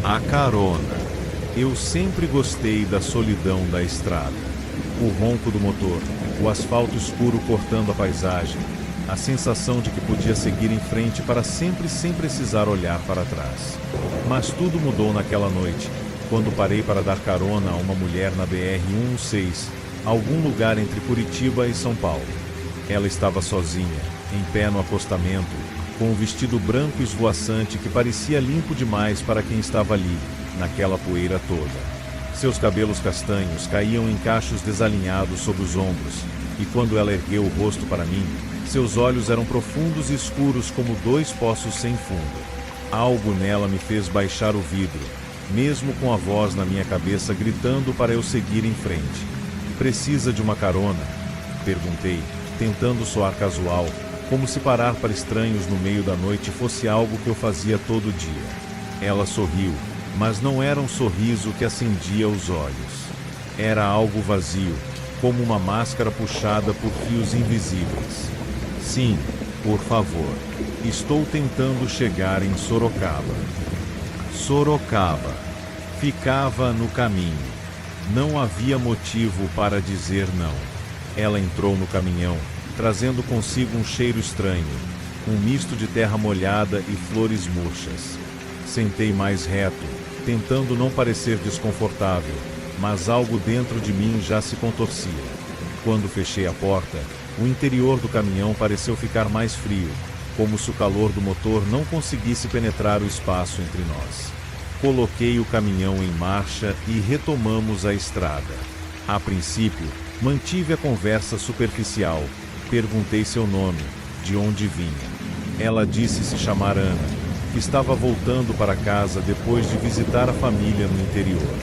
A carona. Eu sempre gostei da solidão da estrada. O ronco do motor, o asfalto escuro cortando a paisagem, a sensação de que podia seguir em frente para sempre sem precisar olhar para trás. Mas tudo mudou naquela noite, quando parei para dar carona a uma mulher na BR-116, algum lugar entre Curitiba e São Paulo. Ela estava sozinha, em pé no acostamento, com um vestido branco esvoaçante que parecia limpo demais para quem estava ali, naquela poeira toda. Seus cabelos castanhos caíam em cachos desalinhados sobre os ombros, e quando ela ergueu o rosto para mim, seus olhos eram profundos e escuros como dois poços sem fundo. Algo nela me fez baixar o vidro, mesmo com a voz na minha cabeça gritando para eu seguir em frente. "Precisa de uma carona?" perguntei, tentando soar casual, como se parar para estranhos no meio da noite fosse algo que eu fazia todo dia. Ela sorriu, mas não era um sorriso que acendia os olhos. Era algo vazio, como uma máscara puxada por fios invisíveis. "Sim, por favor. Estou tentando chegar em Sorocaba." Sorocaba. Ficava no caminho. Não havia motivo para dizer não. Ela entrou no caminhão, trazendo consigo um cheiro estranho, um misto de terra molhada e flores murchas. Sentei mais reto, tentando não parecer desconfortável, mas algo dentro de mim já se contorcia. Quando fechei a porta, o interior do caminhão pareceu ficar mais frio, como se o calor do motor não conseguisse penetrar o espaço entre nós. Coloquei o caminhão em marcha e retomamos a estrada. A princípio, mantive a conversa superficial. Perguntei seu nome, de onde vinha. Ela disse se chamar Ana, que estava voltando para casa depois de visitar a família no interior.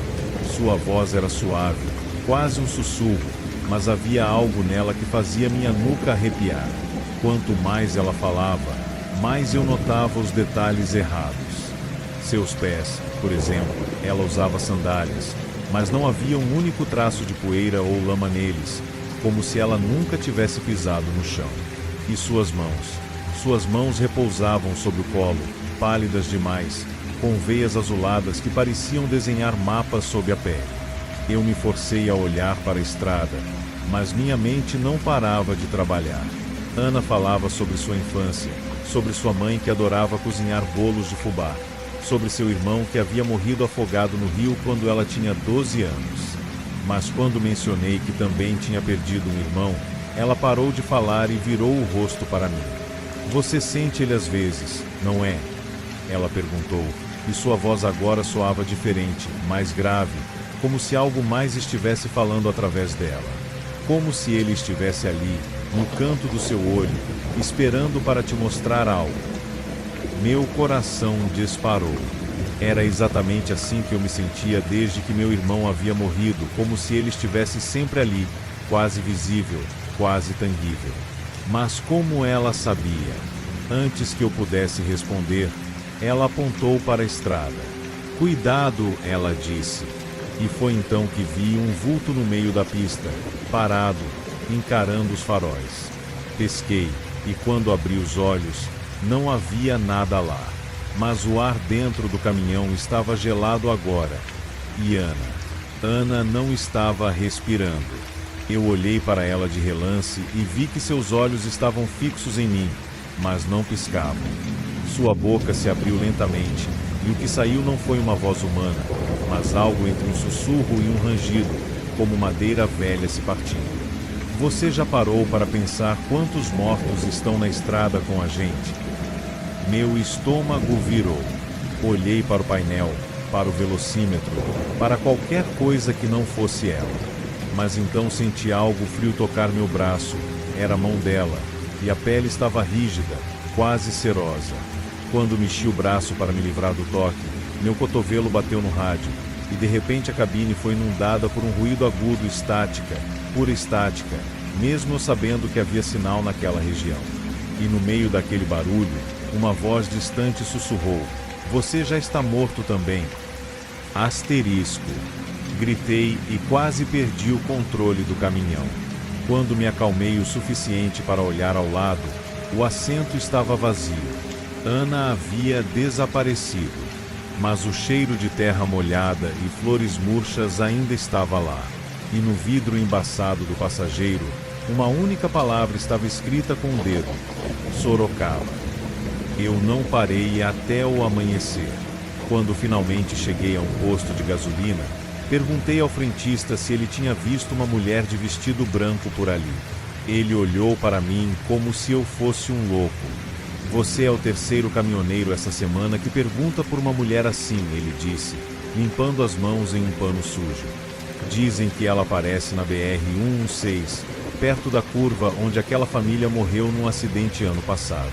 Sua voz era suave, quase um sussurro, mas havia algo nela que fazia minha nuca arrepiar. Quanto mais ela falava, mais eu notava os detalhes errados. Seus pés, por exemplo, ela usava sandálias, mas não havia um único traço de poeira ou lama neles, como se ela nunca tivesse pisado no chão. E suas mãos repousavam sobre o colo, pálidas demais, com veias azuladas que pareciam desenhar mapas sob a pele. Eu me forcei a olhar para a estrada, mas minha mente não parava de trabalhar. Ana falava sobre sua infância, sobre sua mãe que adorava cozinhar bolos de fubá, sobre seu irmão que havia morrido afogado no rio quando ela tinha 12 anos. Mas quando mencionei que também tinha perdido um irmão, ela parou de falar e virou o rosto para mim. "Você sente ele às vezes, não é?" ela perguntou, e sua voz agora soava diferente, mais grave, como se algo mais estivesse falando através dela. Como se ele estivesse ali, no canto do seu olho, esperando para te mostrar algo. Meu coração disparou. Era exatamente assim que eu me sentia desde que meu irmão havia morrido, como se ele estivesse sempre ali, quase visível, quase tangível. Mas como ela sabia? Antes que eu pudesse responder, ela apontou para a estrada. "Cuidado", ela disse. E foi então que vi um vulto no meio da pista, parado, encarando os faróis. Pesquei, e quando abri os olhos, não havia nada lá. Mas o ar dentro do caminhão estava gelado agora. E Ana não estava respirando. Eu olhei para ela de relance e vi que seus olhos estavam fixos em mim, mas não piscavam. Sua boca se abriu lentamente, e o que saiu não foi uma voz humana, mas algo entre um sussurro e um rangido, como madeira velha se partindo. "Você já parou para pensar quantos mortos estão na estrada com a gente?" Meu estômago virou. Olhei para o painel, para o velocímetro, para qualquer coisa que não fosse ela. Mas então senti algo frio tocar meu braço. Era a mão dela, e a pele estava rígida, quase cerosa. Quando mexi o braço para me livrar do toque, meu cotovelo bateu no rádio, e de repente a cabine foi inundada por um ruído agudo, estática, pura estática, mesmo eu sabendo que havia sinal naquela região. E no meio daquele barulho, uma voz distante sussurrou: "Você já está morto também." Asterisco. Gritei e quase perdi o controle do caminhão. Quando me acalmei o suficiente para olhar ao lado, o assento estava vazio. Ana havia desaparecido. mas o cheiro de terra molhada e flores murchas ainda estava lá. E no vidro embaçado do passageiro, uma única palavra estava escrita com o dedo: Sorocaba. Eu não parei até o amanhecer. Quando finalmente cheguei a um posto de gasolina, perguntei ao frentista se ele tinha visto uma mulher de vestido branco por ali. Ele olhou para mim como se eu fosse um louco. Você é o terceiro caminhoneiro essa semana que pergunta por uma mulher assim, ele disse, limpando as mãos em um pano sujo. Dizem que ela aparece na BR-116, perto da curva onde aquela família morreu num acidente ano passado.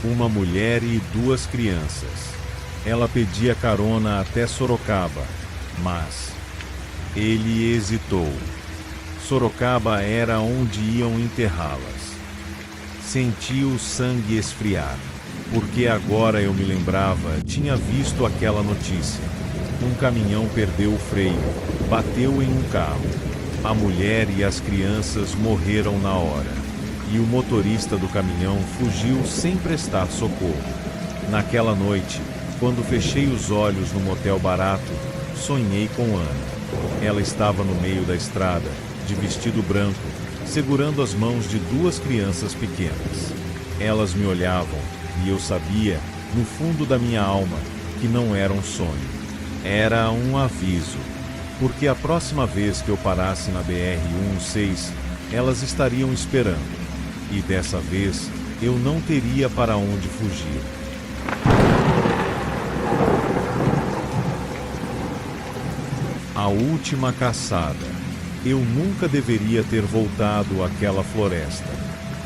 Uma mulher e 2 crianças. Ela pedia carona até Sorocaba, mas ele hesitou. Sorocaba era onde iam enterrá-las. Senti o sangue esfriar, porque agora eu me lembrava, tinha visto aquela notícia. Um caminhão perdeu o freio, bateu em um carro. A mulher e as crianças morreram na hora. E o motorista do caminhão fugiu sem prestar socorro. Naquela noite, quando fechei os olhos no motel barato, sonhei com Ana. Ela estava no meio da estrada, de vestido branco, segurando as mãos de 2 crianças pequenas. Elas me olhavam, e eu sabia, no fundo da minha alma, que não era um sonho. Era um aviso, porque a próxima vez que eu parasse na BR-116, elas estariam esperando. E dessa vez, eu não teria para onde fugir. A última caçada. Eu nunca deveria ter voltado àquela floresta.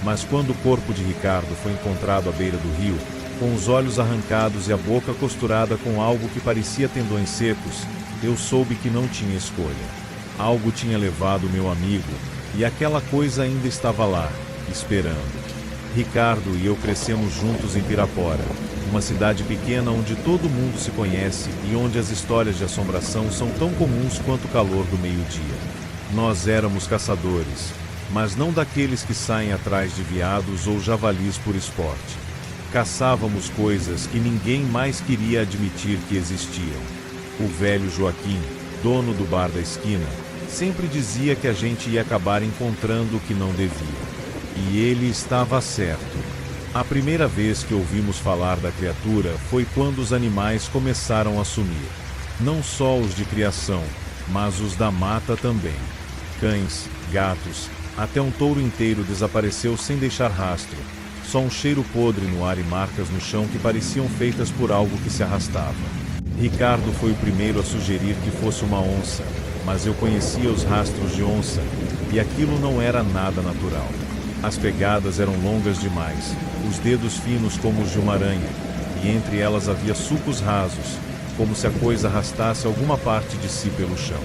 Mas quando o corpo de Ricardo foi encontrado à beira do rio, com os olhos arrancados e a boca costurada com algo que parecia tendões secos, eu soube que não tinha escolha. Algo tinha levado meu amigo, e aquela coisa ainda estava lá, esperando. Ricardo e eu crescemos juntos em Pirapora, uma cidade pequena onde todo mundo se conhece e onde as histórias de assombração são tão comuns quanto o calor do meio-dia. Nós éramos caçadores, mas não daqueles que saem atrás de veados ou javalis por esporte. Caçávamos coisas que ninguém mais queria admitir que existiam. O velho Joaquim, dono do bar da esquina, sempre dizia que a gente ia acabar encontrando o que não devia. E ele estava certo. A primeira vez que ouvimos falar da criatura foi quando os animais começaram a sumir. Não só os de criação, mas os da mata também. Cães, gatos, até um touro inteiro desapareceu sem deixar rastro. Só um cheiro podre no ar e marcas no chão que pareciam feitas por algo que se arrastava. Ricardo foi o primeiro a sugerir que fosse uma onça, mas eu conhecia os rastros de onça, e aquilo não era nada natural. As pegadas eram longas demais, os dedos finos como os de uma aranha, e entre elas havia sulcos rasos, como se a coisa arrastasse alguma parte de si pelo chão.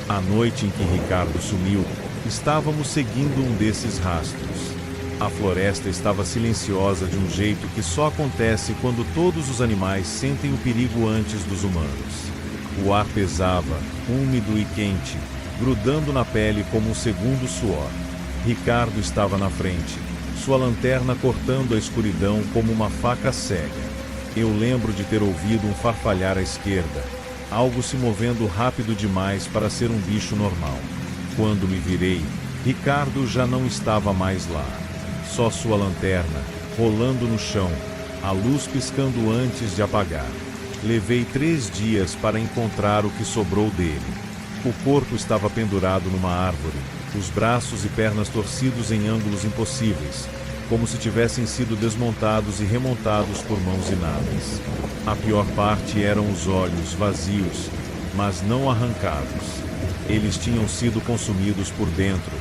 A noite em que Ricardo sumiu, estávamos seguindo um desses rastros. A floresta estava silenciosa de um jeito que só acontece quando todos os animais sentem o perigo antes dos humanos. O ar pesava, úmido e quente, grudando na pele como um segundo suor. Ricardo estava na frente, sua lanterna cortando a escuridão como uma faca cega. Eu lembro de ter ouvido um farfalhar à esquerda, algo se movendo rápido demais para ser um bicho normal. Quando me virei, Ricardo já não estava mais lá. Só sua lanterna, rolando no chão, a luz piscando antes de apagar. Levei 3 dias para encontrar o que sobrou dele. O corpo estava pendurado numa árvore, os braços e pernas torcidos em ângulos impossíveis, como se tivessem sido desmontados e remontados por mãos inábeis. A pior parte eram os olhos vazios, mas não arrancados. Eles tinham sido consumidos por dentro,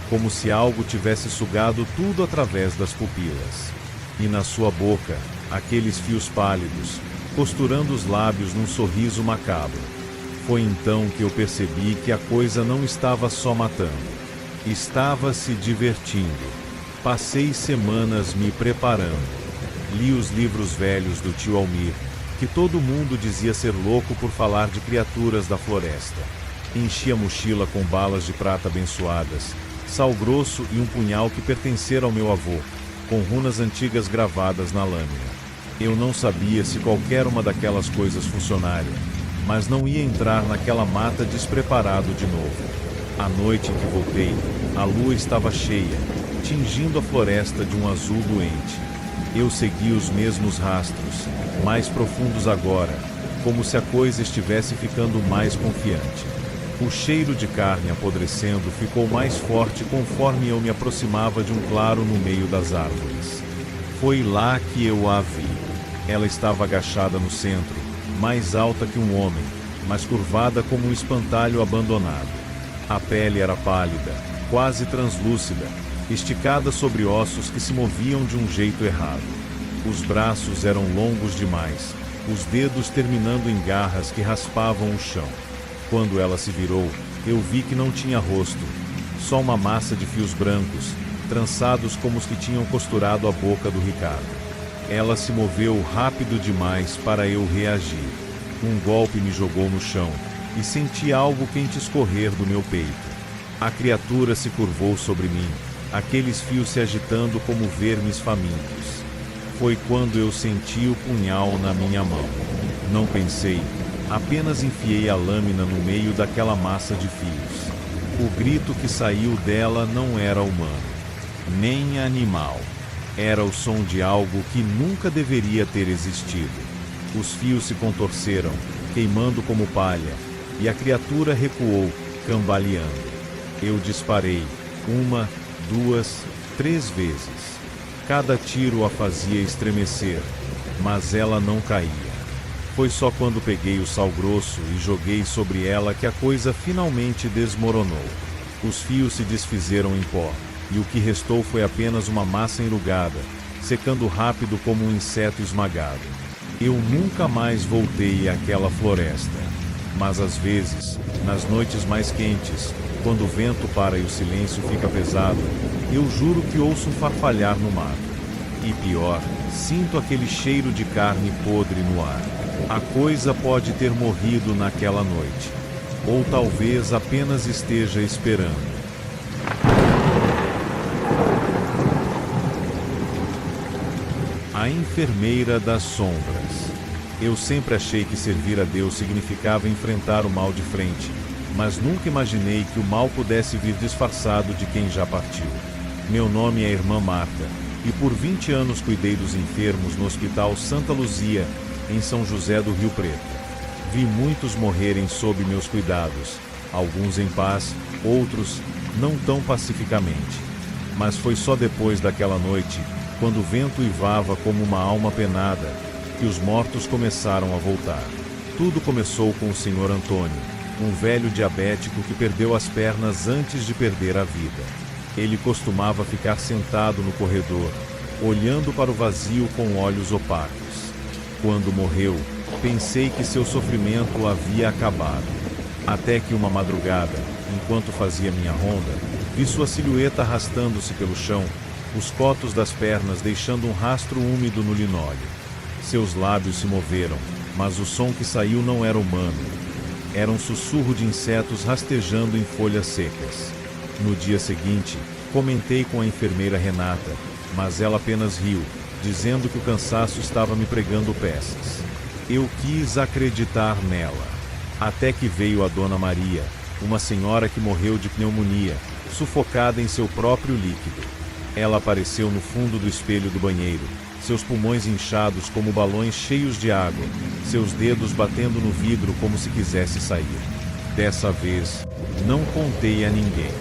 como se algo tivesse sugado tudo através das pupilas. E na sua boca, aqueles fios pálidos, costurando os lábios num sorriso macabro. Foi então que eu percebi que a coisa não estava só matando. Estava se divertindo. Passei semanas me preparando. Li os livros velhos do tio Almir, que todo mundo dizia ser louco por falar de criaturas da floresta. Enchi a mochila com balas de prata abençoadas, sal grosso e um punhal que pertencera ao meu avô, com runas antigas gravadas na lâmina. Eu não sabia se qualquer uma daquelas coisas funcionaria, mas não ia entrar naquela mata despreparado de novo. A noite em que voltei, a lua estava cheia, tingindo a floresta de um azul doente. Eu segui os mesmos rastros, mais profundos agora, como se a coisa estivesse ficando mais confiante. O cheiro de carne apodrecendo ficou mais forte conforme eu me aproximava de um claro no meio das árvores. Foi lá que eu a vi. Ela estava agachada no centro, mais alta que um homem, mas curvada como um espantalho abandonado. A pele era pálida, quase translúcida, esticada sobre ossos que se moviam de um jeito errado. Os braços eram longos demais, os dedos terminando em garras que raspavam o chão. Quando ela se virou, eu vi que não tinha rosto, só uma massa de fios brancos, trançados como os que tinham costurado a boca do Ricardo. Ela se moveu rápido demais para eu reagir. Um golpe me jogou no chão, e senti algo quente escorrer do meu peito. A criatura se curvou sobre mim, aqueles fios se agitando como vermes famintos. Foi quando eu senti o punhal na minha mão. Não pensei, apenas enfiei a lâmina no meio daquela massa de fios. O grito que saiu dela não era humano, nem animal. Era o som de algo que nunca deveria ter existido. Os fios se contorceram, queimando como palha, e a criatura recuou, cambaleando. Eu disparei, 1, 2, 3 vezes. Cada tiro a fazia estremecer, mas ela não caía. Foi só quando peguei o sal grosso e joguei sobre ela que a coisa finalmente desmoronou. Os fios se desfizeram em pó, e o que restou foi apenas uma massa enrugada, secando rápido como um inseto esmagado. Eu nunca mais voltei àquela floresta. Mas às vezes, nas noites mais quentes, quando o vento para e o silêncio fica pesado, eu juro que ouço um farfalhar no mato. E pior, sinto aquele cheiro de carne podre no ar. A coisa pode ter morrido naquela noite. Ou talvez apenas esteja esperando. A enfermeira das sombras. Eu sempre achei que servir a Deus significava enfrentar o mal de frente, mas nunca imaginei que o mal pudesse vir disfarçado de quem já partiu. Meu nome é Irmã Marta, e por 20 anos cuidei dos enfermos no Hospital Santa Luzia, em São José do Rio Preto. Vi muitos morrerem sob meus cuidados, alguns em paz, outros não tão pacificamente. Mas foi só depois daquela noite, quando o vento uivava como uma alma penada, que os mortos começaram a voltar. Tudo começou com o Sr. Antônio, um velho diabético que perdeu as pernas antes de perder a vida. Ele costumava ficar sentado no corredor, olhando para o vazio com olhos opacos. Quando morreu, pensei que seu sofrimento havia acabado. Até que uma madrugada, enquanto fazia minha ronda, vi sua silhueta arrastando-se pelo chão, os cotos das pernas deixando um rastro úmido no linóleo. Seus lábios se moveram, mas o som que saiu não era humano. Era um sussurro de insetos rastejando em folhas secas. No dia seguinte, comentei com a enfermeira Renata, mas ela apenas riu, dizendo que o cansaço estava me pregando peças. Eu quis acreditar nela. Até que veio a Dona Maria, uma senhora que morreu de pneumonia, sufocada em seu próprio líquido. Ela apareceu no fundo do espelho do banheiro, seus pulmões inchados como balões cheios de água, seus dedos batendo no vidro como se quisesse sair. Dessa vez, não contei a ninguém.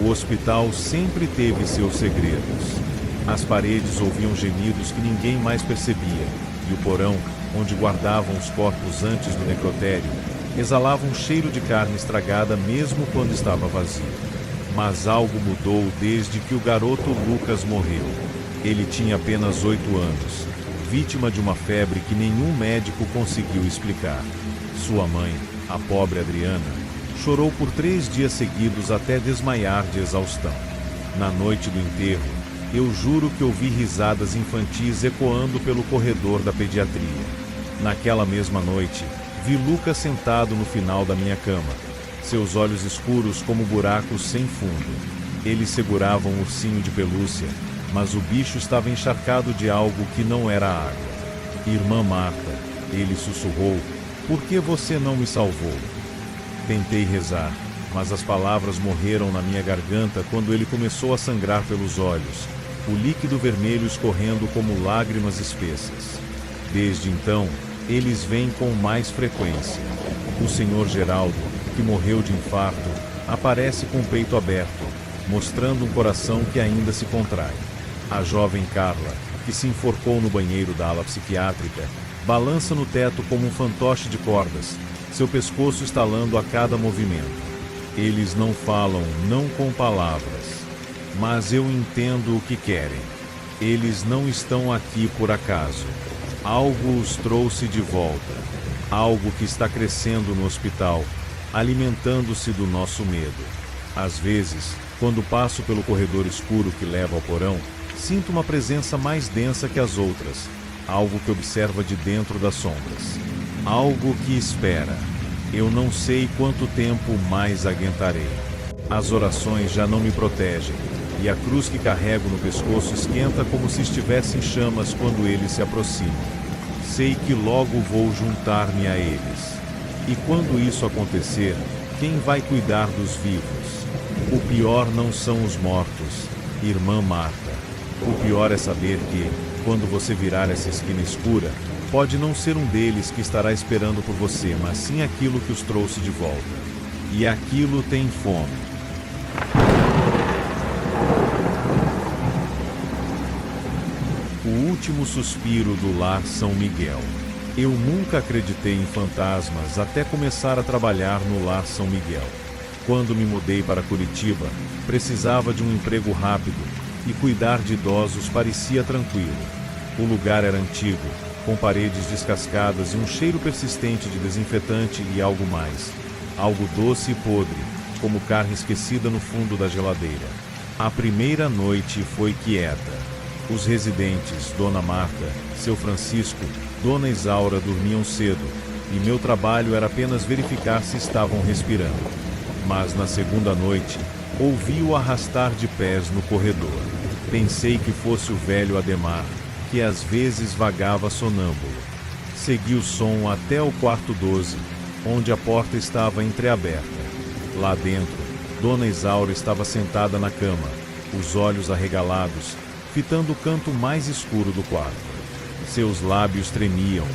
O hospital sempre teve seus segredos. As paredes ouviam gemidos que ninguém mais percebia, e o porão, onde guardavam os corpos antes do necrotério, exalava um cheiro de carne estragada mesmo quando estava vazio. Mas algo mudou desde que o garoto Lucas morreu. Ele tinha apenas 8 anos, vítima de uma febre que nenhum médico conseguiu explicar. Sua mãe, a pobre Adriana, chorou por 3 dias seguidos até desmaiar de exaustão. Na noite do enterro, eu juro que ouvi risadas infantis ecoando pelo corredor da pediatria. Naquela mesma noite, vi Lucas sentado no final da minha cama, seus olhos escuros como buracos sem fundo. Ele segurava um ursinho de pelúcia, mas o bicho estava encharcado de algo que não era água. Irmã Marta, ele sussurrou, por que você não me salvou? Tentei rezar, mas as palavras morreram na minha garganta quando ele começou a sangrar pelos olhos, o líquido vermelho escorrendo como lágrimas espessas. Desde então, eles vêm com mais frequência. O Sr. Geraldo, que morreu de infarto, aparece com o peito aberto, mostrando um coração que ainda se contrai. A jovem Carla, que se enforcou no banheiro da ala psiquiátrica, balança no teto como um fantoche de cordas, seu pescoço estalando a cada movimento. Eles não falam, não com palavras, mas eu entendo o que querem. Eles não estão aqui por acaso. Algo os trouxe de volta. Algo que está crescendo no hospital, alimentando-se do nosso medo. Às vezes, quando passo pelo corredor escuro que leva ao porão, sinto uma presença mais densa que as outras, algo que observa de dentro das sombras. Algo que espera. Eu não sei quanto tempo mais aguentarei. As orações já não me protegem, e a cruz que carrego no pescoço esquenta como se estivesse em chamas quando eles se aproximam. Sei que logo vou juntar-me a eles. E quando isso acontecer, quem vai cuidar dos vivos? O pior não são os mortos, irmã Marta. O pior é saber que, quando você virar essa esquina escura, pode não ser um deles que estará esperando por você, mas sim aquilo que os trouxe de volta. E aquilo tem fome. O último suspiro do Lar São Miguel. Eu nunca acreditei em fantasmas até começar a trabalhar no Lar São Miguel. Quando me mudei para Curitiba, precisava de um emprego rápido e cuidar de idosos parecia tranquilo. O lugar era antigo, com paredes descascadas e um cheiro persistente de desinfetante e algo mais. Algo doce e podre, como carne esquecida no fundo da geladeira. A primeira noite foi quieta. Os residentes, Dona Marta, Seu Francisco, Dona Isaura dormiam cedo, e meu trabalho era apenas verificar se estavam respirando. Mas na segunda noite, ouvi-o arrastar de pés no corredor. Pensei que fosse o velho Ademar, que às vezes vagava sonâmbulo. Segui o som até o quarto 12, onde a porta estava entreaberta. Lá dentro, Dona Isaura estava sentada na cama, os olhos arregalados, fitando o canto mais escuro do quarto. Seus lábios tremiam,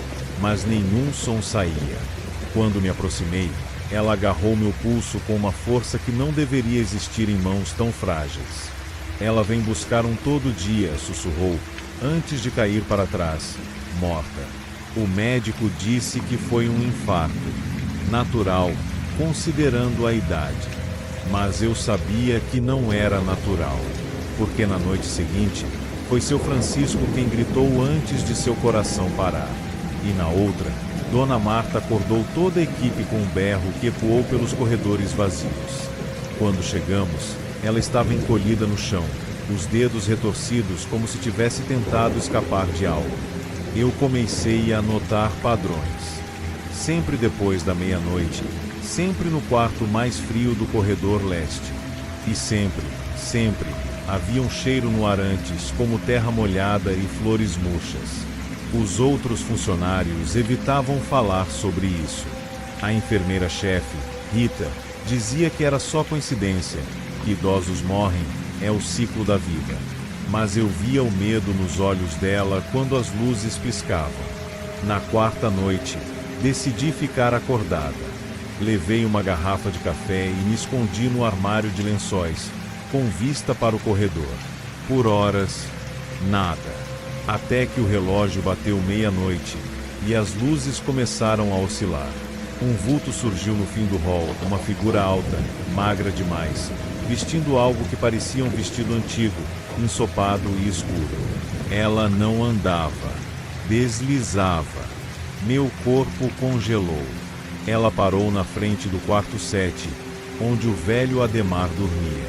mas nenhum som saía. Quando me aproximei, ela agarrou meu pulso com uma força que não deveria existir em mãos tão frágeis. Ela vem buscar um todo dia, sussurrou, antes de cair para trás, morta. O médico disse que foi um infarto. Natural, considerando a idade. Mas eu sabia que não era natural, porque na noite seguinte, foi Seu Francisco quem gritou antes de seu coração parar. E na outra, Dona Marta acordou toda a equipe com um berro que ecoou pelos corredores vazios. Quando chegamos, ela estava encolhida no chão, os dedos retorcidos como se tivesse tentado escapar de algo. Eu comecei a notar padrões. Sempre depois da meia-noite, sempre no quarto mais frio do corredor leste. E sempre, havia um cheiro no ar antes, como terra molhada e flores murchas. Os outros funcionários evitavam falar sobre isso. A enfermeira-chefe, Rita, dizia que era só coincidência, que idosos morrem, é o ciclo da vida. Mas eu via o medo nos olhos dela quando as luzes piscavam. Na quarta noite, decidi ficar acordada. Levei uma garrafa de café e me escondi no armário de lençóis, com vista para o corredor. Por horas, nada. Até que o relógio bateu meia-noite, e as luzes começaram a oscilar. Um vulto surgiu no fim do hall, uma figura alta, magra demais, vestindo algo que parecia um vestido antigo, ensopado e escuro. Ela não andava, deslizava. Meu corpo congelou. Ela parou na frente do quarto 7, onde o velho Ademar dormia.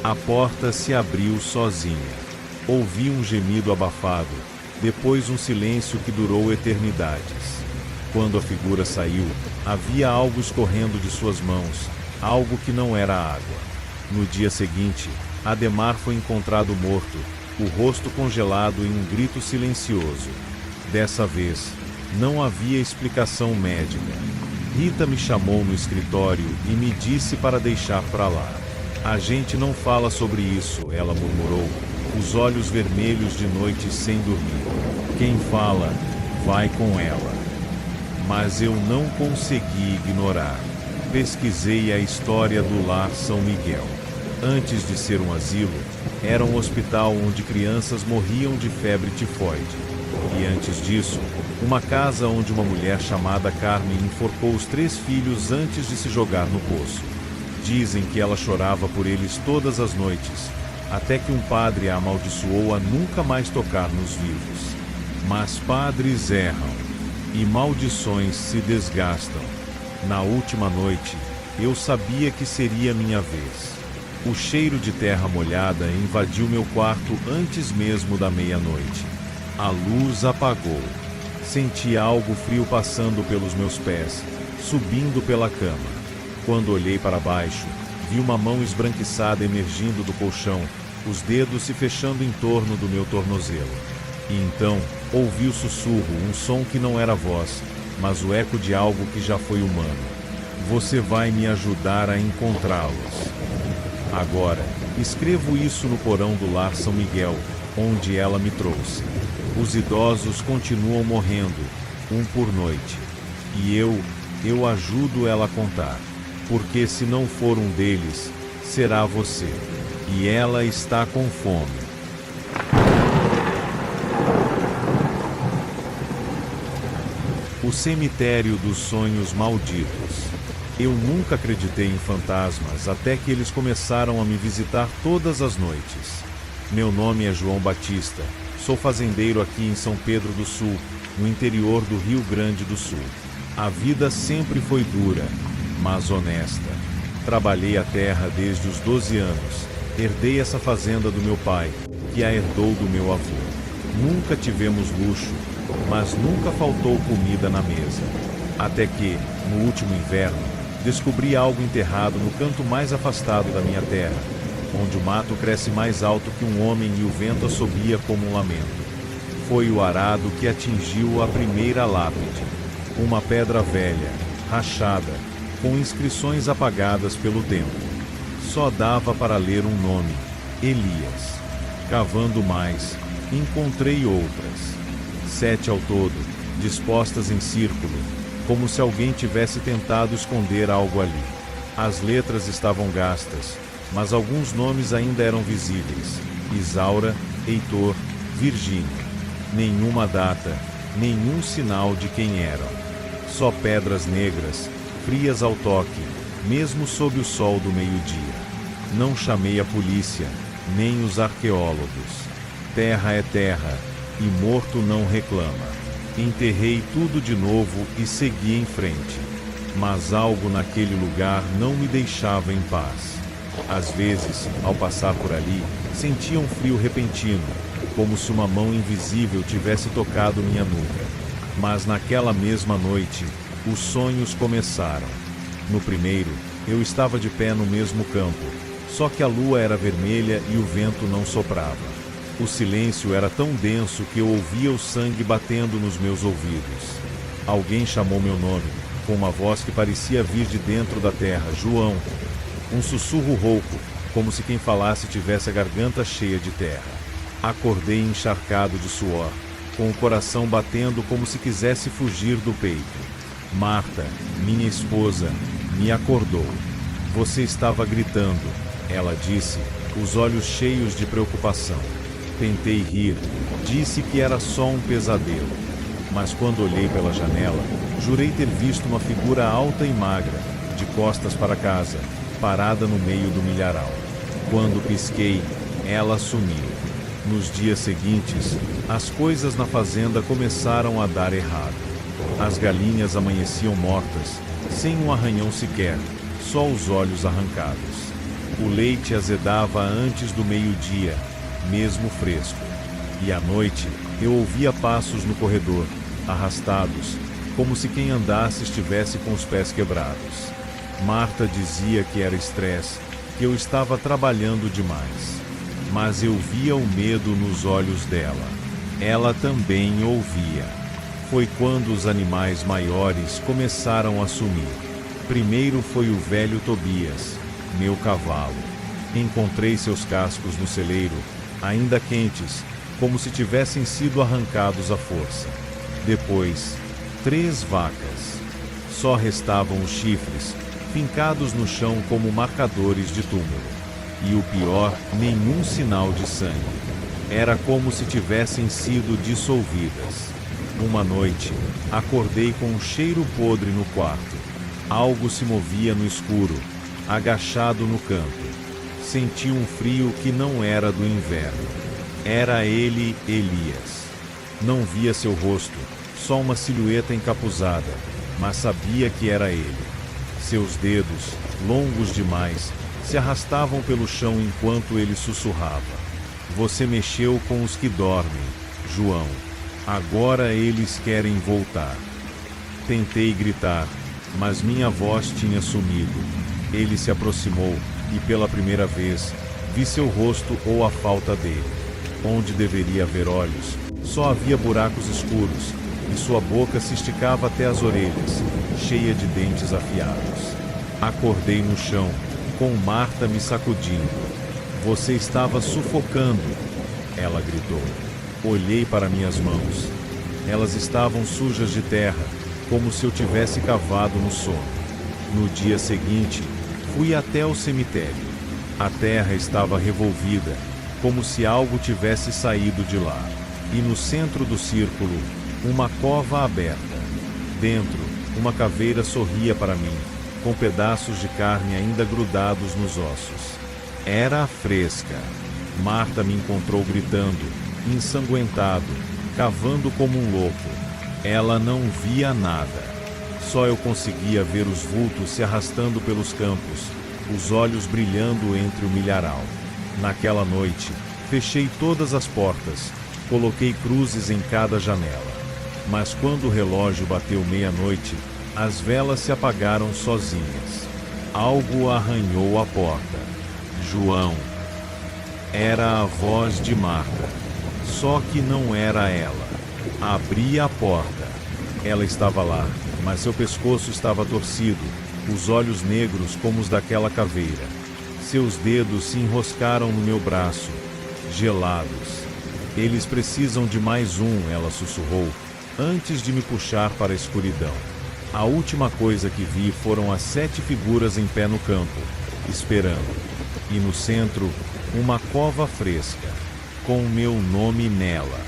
A porta se abriu sozinha. Ouvi um gemido abafado, depois um silêncio que durou eternidades. Quando a figura saiu, havia algo escorrendo de suas mãos, algo que não era água. No dia seguinte, Ademar foi encontrado morto, o rosto congelado em um grito silencioso. Dessa vez, não havia explicação médica. Rita me chamou no escritório e me disse para deixar para lá. A gente não fala sobre isso, ela murmurou, os olhos vermelhos de noite sem dormir. Quem fala, vai com ela. Mas eu não consegui ignorar. Pesquisei a história do Lar São Miguel. Antes de ser um asilo, era um hospital onde crianças morriam de febre tifoide. E antes disso, uma casa onde uma mulher chamada Carmen enforcou os 3 filhos antes de se jogar no poço. Dizem que ela chorava por eles todas as noites, até que um padre a amaldiçoou a nunca mais tocar nos vivos. Mas padres erram, e maldições se desgastam. Na última noite, eu sabia que seria minha vez. O cheiro de terra molhada invadiu meu quarto antes mesmo da meia-noite. A luz apagou. Senti algo frio passando pelos meus pés, subindo pela cama. Quando olhei para baixo, vi uma mão esbranquiçada emergindo do colchão, os dedos se fechando em torno do meu tornozelo. E então, ouvi o sussurro, um som que não era voz, mas o eco de algo que já foi humano. Você vai me ajudar a encontrá-los. Agora, escrevo isso no porão do Lar São Miguel, onde ela me trouxe. Os idosos continuam morrendo, um por noite. E eu ajudo ela a contar. Porque se não for um deles, será você. E ela está com fome. O cemitério dos sonhos malditos. Eu nunca acreditei em fantasmas até que eles começaram a me visitar todas as noites. Meu nome é João Batista. Sou fazendeiro aqui em São Pedro do Sul, no interior do Rio Grande do Sul. A vida sempre foi dura, mas honesta. Trabalhei a terra desde os 12 anos. Herdei essa fazenda do meu pai, que a herdou do meu avô. Nunca tivemos luxo, mas nunca faltou comida na mesa. Até que, no último inverno, descobri algo enterrado no canto mais afastado da minha terra, onde o mato cresce mais alto que um homem e o vento assobia como um lamento. Foi o arado que atingiu a primeira lápide. Uma pedra velha, rachada, com inscrições apagadas pelo tempo. Só dava para ler um nome, Elias. Cavando mais, encontrei outras. 7 ao todo, dispostas em círculo, como se alguém tivesse tentado esconder algo ali. As letras estavam gastas, mas alguns nomes ainda eram visíveis. Isaura, Heitor, Virgínia. Nenhuma data, nenhum sinal de quem eram. Só pedras negras, frias ao toque, mesmo sob o sol do meio-dia. Não chamei a polícia, nem os arqueólogos. Terra é terra, e morto não reclama. Enterrei tudo de novo e segui em frente. Mas algo naquele lugar não me deixava em paz. Às vezes, ao passar por ali, sentia um frio repentino, como se uma mão invisível tivesse tocado minha nuca. Mas naquela mesma noite, os sonhos começaram. No primeiro, eu estava de pé no mesmo campo, só que a lua era vermelha e o vento não soprava. O silêncio era tão denso que eu ouvia o sangue batendo nos meus ouvidos. Alguém chamou meu nome, com uma voz que parecia vir de dentro da terra, João. Um sussurro rouco, como se quem falasse tivesse a garganta cheia de terra. Acordei encharcado de suor, com o coração batendo como se quisesse fugir do peito. Marta, minha esposa, me acordou. Você estava gritando, ela disse, os olhos cheios de preocupação. Tentei rir, disse que era só um pesadelo. Mas quando olhei pela janela, jurei ter visto uma figura alta e magra, de costas para casa, parada no meio do milharal. Quando pisquei, ela sumiu. Nos dias seguintes, as coisas na fazenda começaram a dar errado. As galinhas amanheciam mortas, sem um arranhão sequer, só os olhos arrancados. O leite azedava antes do meio-dia, mesmo fresco. E à noite, eu ouvia passos no corredor, arrastados, como se quem andasse estivesse com os pés quebrados. Marta dizia que era estresse, que eu estava trabalhando demais. Mas eu via o medo nos olhos dela. Ela também ouvia. Foi quando os animais maiores começaram a sumir. Primeiro foi o velho Tobias, meu cavalo. Encontrei seus cascos no celeiro, ainda quentes, como se tivessem sido arrancados à força. Depois, 3 vacas. Só restavam os chifres, fincados no chão como marcadores de túmulo. E o pior, nenhum sinal de sangue. Era como se tivessem sido dissolvidas. Uma noite, acordei com um cheiro podre no quarto. Algo se movia no escuro, agachado no canto. Senti um frio que não era do inverno. Era ele, Elias. Não via seu rosto, só uma silhueta encapuzada, mas sabia que era ele. Seus dedos, longos demais, se arrastavam pelo chão enquanto ele sussurrava. Você mexeu com os que dormem, João. Agora eles querem voltar. Tentei gritar, mas minha voz tinha sumido. Ele se aproximou e, pela primeira vez, vi seu rosto ou a falta dele. Onde deveria haver olhos, só havia buracos escuros, e sua boca se esticava até as orelhas, cheia de dentes afiados. Acordei no chão, com Marta me sacudindo. Você estava sufocando, ela gritou. Olhei para minhas mãos. Elas estavam sujas de terra, como se eu tivesse cavado no sono. No dia seguinte, fui até o cemitério. A terra estava revolvida, como se algo tivesse saído de lá. E no centro do círculo, uma cova aberta. Dentro, uma caveira sorria para mim, com pedaços de carne ainda grudados nos ossos. Era fresca. Marta me encontrou gritando, ensanguentado, cavando como um louco. Ela não via nada. Só eu conseguia ver os vultos se arrastando pelos campos, os olhos brilhando entre o milharal. Naquela noite, fechei todas as portas, coloquei cruzes em cada janela. Mas quando o relógio bateu meia-noite, as velas se apagaram sozinhas. Algo arranhou a porta. João. Era a voz de Marta. Só que não era ela. Abri a porta. Ela estava lá, mas seu pescoço estava torcido, os olhos negros como os daquela caveira. Seus dedos se enroscaram no meu braço, gelados. Eles precisam de mais um, ela sussurrou, antes de me puxar para a escuridão. A última coisa que vi foram as 7 figuras em pé no campo, esperando. E no centro, uma cova fresca, com o meu nome nela.